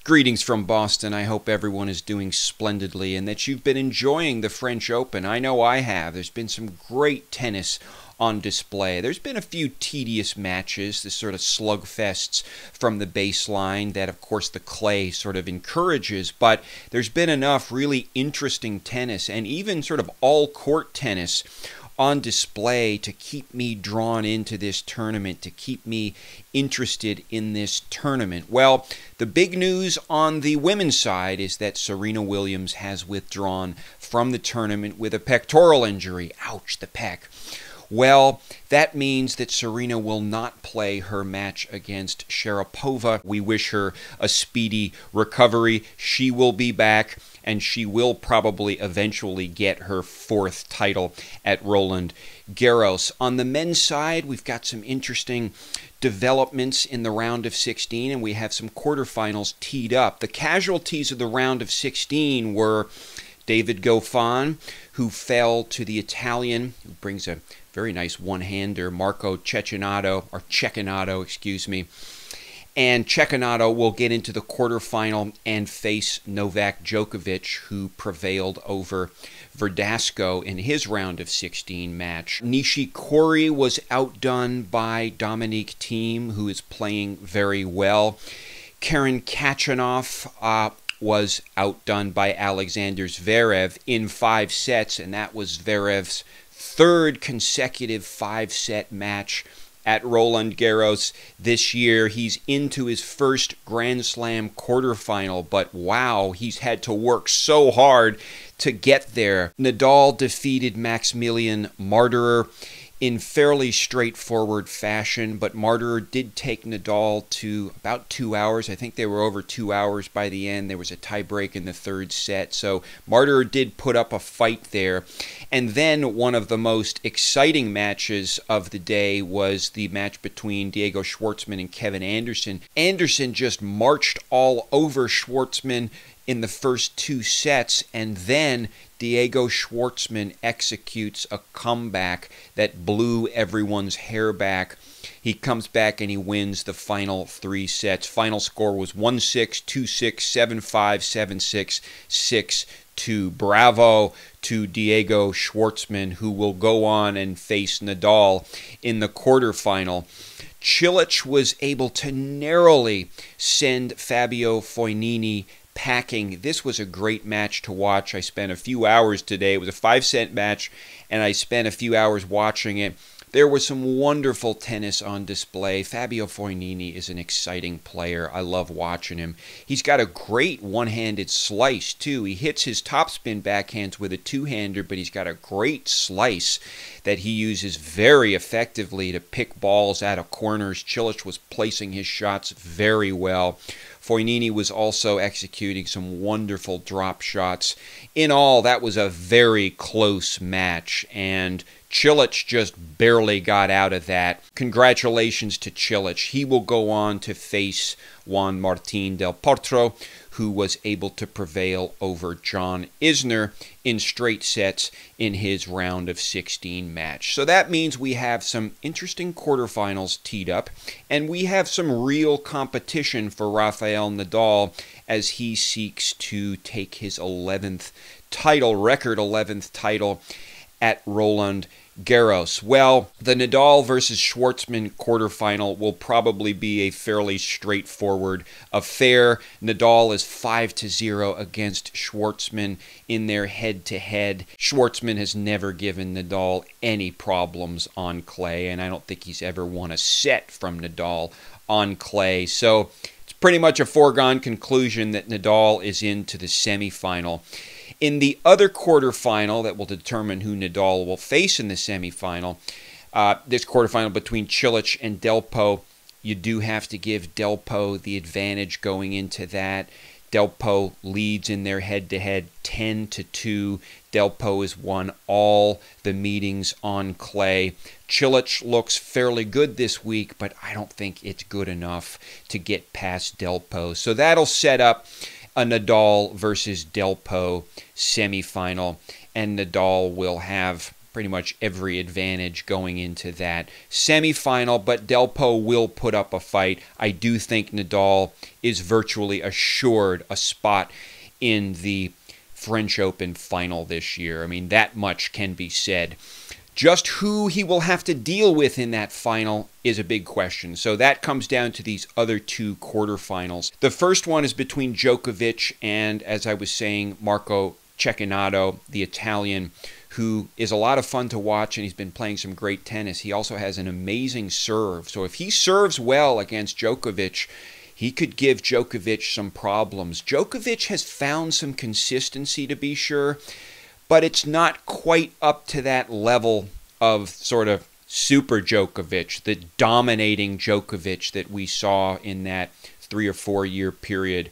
Greetings from Boston. I hope everyone is doing splendidly and that you've been enjoying the French Open. I know I have. There's been some great tennis on display. There's been a few tedious matches, the sort of slugfests from the baseline that, of course, the clay sort of encourages, but there's been enough really interesting tennis and even sort of all-court tennis on display to keep me drawn into this tournament, to keep me interested in this tournament. Well, the big news on the women's side is that Serena Williams has withdrawn from the tournament with a pectoral injury. Ouch, the pec. Well, that means that Serena will not play her match against Sharapova. We wish her a speedy recovery. She will be back, and she will probably eventually get her fourth title at Roland Garros. On the men's side, we've got some interesting developments in the round of 16, and we have some quarterfinals teed up. The casualties of the round of 16 were David Goffin, who fell to the Italian, who brings a very nice one-hander, Marco Cecchinato, excuse me. And Cecchinato will get into the quarterfinal and face Novak Djokovic, who prevailed over Verdasco in his round of 16 match. Nishikori was outdone by Dominic Thiem, who is playing very well. Karen Khachanov was outdone by Alexander Zverev in 5 sets, and that was Zverev's third consecutive 5-set match at Roland Garros this year. He's into his first Grand Slam quarterfinal, but wow, he's had to work so hard to get there. Nadal defeated Maximilian Marterer in fairly straightforward fashion, but Marterer did take Nadal to about 2 hours. I think they were over 2 hours by the end. There was a tiebreak in the third set, so Marterer did put up a fight there. And then one of the most exciting matches of the day was the match between Diego Schwartzman and Kevin Anderson. Anderson just marched all over Schwartzman in the first 2 sets, and then Diego Schwartzman executes a comeback that blew everyone's hair back. He comes back and he wins the final 3 sets. Final score was 1-6, 2-6, 7-5, 7-6, 6-2. Bravo to Diego Schwartzman, who will go on and face Nadal in the quarterfinal. Cilic was able to narrowly send Fabio Fognini packing. This was a great match to watch. I spent a few hours today. It was a 5-set match, and I spent a few hours watching it. There was some wonderful tennis on display. Fabio Fognini is an exciting player. I love watching him. He's got a great one-handed slice, too. He hits his topspin backhands with a two-hander, but he's got a great slice that he uses very effectively to pick balls out of corners. Cilic was placing his shots very well. Fognini was also executing some wonderful drop shots. In all, that was a very close match, and Cilic just barely got out of that. Congratulations to Cilic. He will go on to face Juan Martín del Potro, who was able to prevail over John Isner in straight sets in his round of 16 match. So that means we have some interesting quarterfinals teed up, and we have some real competition for Rafael Nadal as he seeks to take his 11th title, record 11th title at Roland Garros. Well, the Nadal versus Schwartzman quarterfinal will probably be a fairly straightforward affair. Nadal is 5-0 against Schwartzman in their head-to-head. Schwartzman has never given Nadal any problems on clay, and I don't think he's ever won a set from Nadal on clay. So it's pretty much a foregone conclusion that Nadal is into the semifinal. In the other quarterfinal that will determine who Nadal will face in the semifinal, this quarterfinal between Cilic and Delpo, you do have to give Delpo the advantage going into that. Delpo leads in their head-to-head 10-2. Delpo has won all the meetings on clay. Cilic looks fairly good this week, but I don't think it's good enough to get past Delpo. So that'll set up a Nadal versus Delpo semifinal, and Nadal will have pretty much every advantage going into that semifinal, but Delpo will put up a fight. I do think Nadal is virtually assured a spot in the French Open final this year. I mean, that much can be said. Just who he will have to deal with in that final is a big question. So that comes down to these other two quarterfinals. The first one is between Djokovic and, as I was saying, Marco Cecchinato, the Italian, who is a lot of fun to watch, and he's been playing some great tennis. He also has an amazing serve. So if he serves well against Djokovic, he could give Djokovic some problems. Djokovic has found some consistency, to be sure, but it's not quite up to that level of sort of super Djokovic, the dominating Djokovic that we saw in that 3 or 4 year period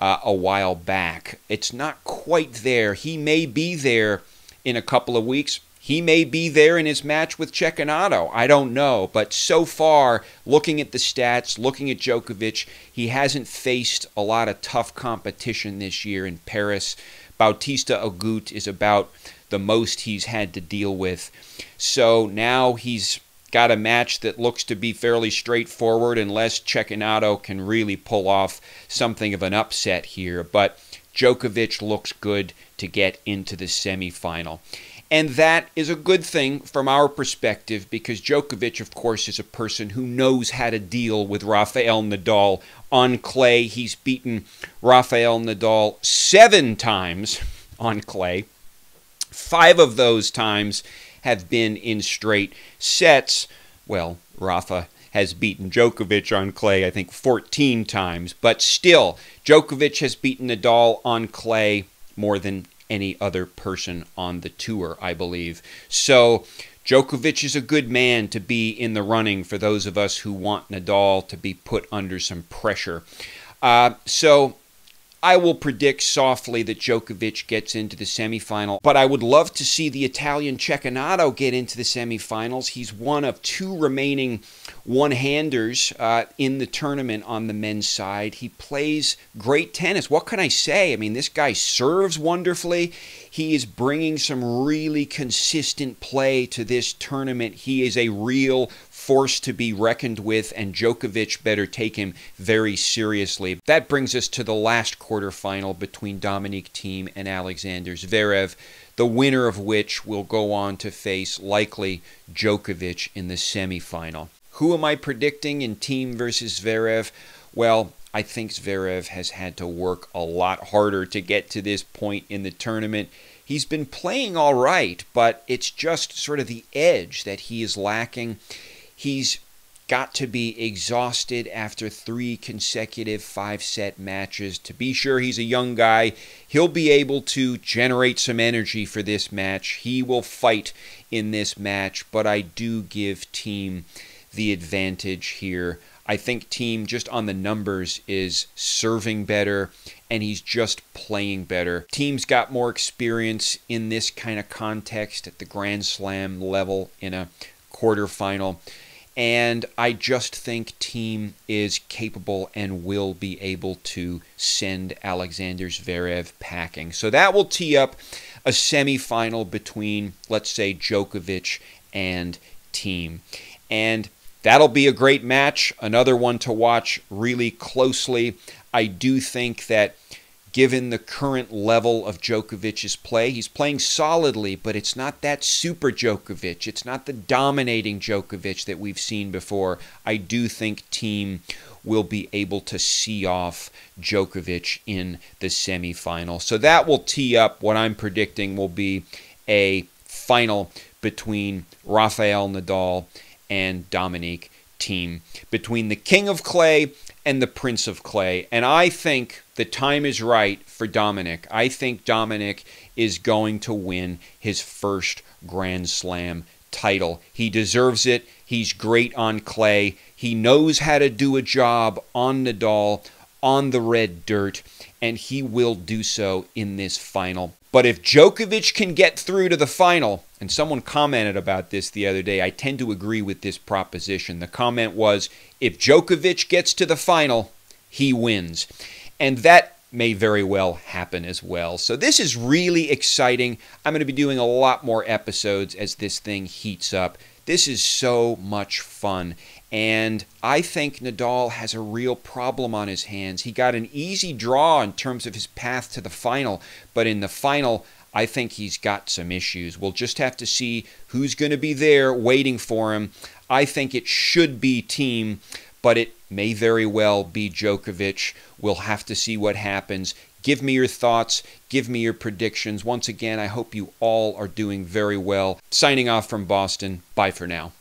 a while back. It's not quite there. He may be there in a couple of weeks. He may be there in his match with Cecchinato. I don't know. But so far, looking at the stats, looking at Djokovic, he hasn't faced a lot of tough competition this year in Paris. Bautista Agut is about the most he's had to deal with. So now he's got a match that looks to be fairly straightforward unless Cecchinato can really pull off something of an upset here. But Djokovic looks good to get into the semifinal. And that is a good thing from our perspective because Djokovic, of course, is a person who knows how to deal with Rafael Nadal on clay. He's beaten Rafael Nadal 7 times on clay. 5 of those times have been in straight sets. Well, Rafa has beaten Djokovic on clay, I think, 14 times. But still, Djokovic has beaten Nadal on clay more than any other person on the tour, I believe. So Djokovic is a good man to be in the running for those of us who want Nadal to be put under some pressure. So I will predict softly that Djokovic gets into the semifinal, but I would love to see the Italian Cecchinato get into the semifinals. He's one of 2 remaining one-handers in the tournament on the men's side. He plays great tennis. What can I say? I mean, this guy serves wonderfully. He is bringing some really consistent play to this tournament. He is a real force to be reckoned with, and Djokovic better take him very seriously. That brings us to the last quarterfinal between Dominic Thiem and Alexander Zverev, the winner of which will go on to face, likely, Djokovic in the semifinal. Who am I predicting in Thiem versus Zverev? Well, I think Zverev has had to work a lot harder to get to this point in the tournament. He's been playing all right, but it's just sort of the edge that he is lacking. He's got to be exhausted after 3 consecutive 5-set matches. To be sure, he's a young guy. He'll be able to generate some energy for this match. He will fight in this match, but I do give Thiem the advantage here. I think Thiem, just on the numbers, is serving better, and he's just playing better. Thiem's got more experience in this kind of context at the Grand Slam level in a quarterfinal. And I just think Thiem is capable and will be able to send Alexander Zverev packing. So that will tee up a semifinal between, let's say, Djokovic and Thiem. And that'll be a great match, another one to watch really closely. I do think that given the current level of Djokovic's play, he's playing solidly, but it's not that super Djokovic. It's not the dominating Djokovic that we've seen before. I do think Thiem will be able to see off Djokovic in the semifinal. So that will tee up what I'm predicting will be a final between Rafael Nadal and Dominic Thiem, between the King of Clay and the Prince of Clay. And I think the time is right for Dominic. I think Dominic is going to win his first Grand Slam title. He deserves it. He's great on clay. He knows how to do a job on Nadal, on the red dirt, and he will do so in this final. But if Djokovic can get through to the final, and someone commented about this the other day, I tend to agree with this proposition. The comment was, if Djokovic gets to the final, he wins. And that may very well happen as well. So this is really exciting. I'm going to be doing a lot more episodes as this thing heats up. This is so much fun. And I think Nadal has a real problem on his hands. He got an easy draw in terms of his path to the final, but in the final, I think he's got some issues. We'll just have to see who's going to be there waiting for him. I think it should be Thiem, but it may very well be Djokovic. We'll have to see what happens. Give me your thoughts. Give me your predictions. Once again, I hope you all are doing very well. Signing off from Boston. Bye for now.